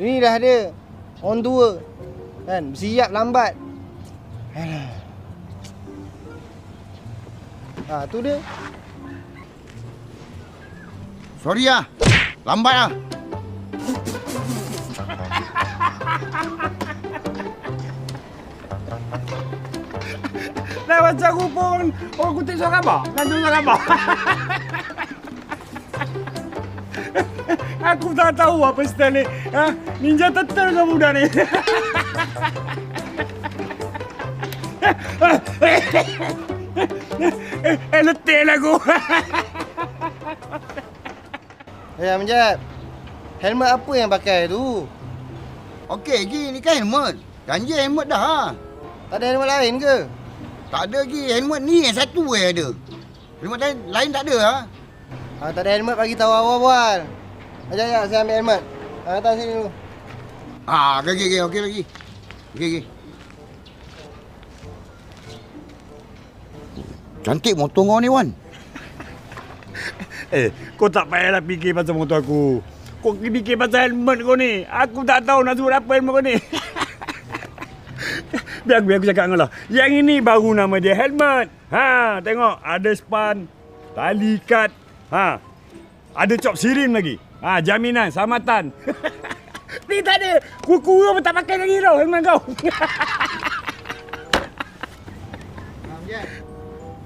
Ini dah ada. On tua. Kan? Bersiap lambat. Alah. Tu dia. Sorry lah. Lambat lah. Dah macam aku pun orang kutip suara khabar. Lanjut suara khabar. Aku tak tahu apa style ni. Ninja Turtle ke budak ni? Letih lah aku. Ayam jap. Helmet apa yang pakai tu? Okey, Gi, ni kan helmet. Janji helmet dah ha. Tak ada helmet lain ke? Tak ada Gi, helmet ni yang satu yang ada. Helmet lain tak ada ha. Tak ada helmet bagi tahu awal-awal. Ajak, saya ambil helmet. Datang sini dulu. Okey lagi. Okey. Cantik motor kau ni, Wan. Kau tak payahlah fikir pasal motor aku. Kau fikir pasal helmet kau ni. Aku tak tahu nak suruh apa helmet kau ni. Biar aku cakap dengan kau lah. Yang ini baru nama dia helmet. Tengok. Ada span. Tali ikat. Ada cop sirin lagi. Jaminan, selamatan. Ni tak ada. Kuku pun tak pakai lagi tau helmet kau.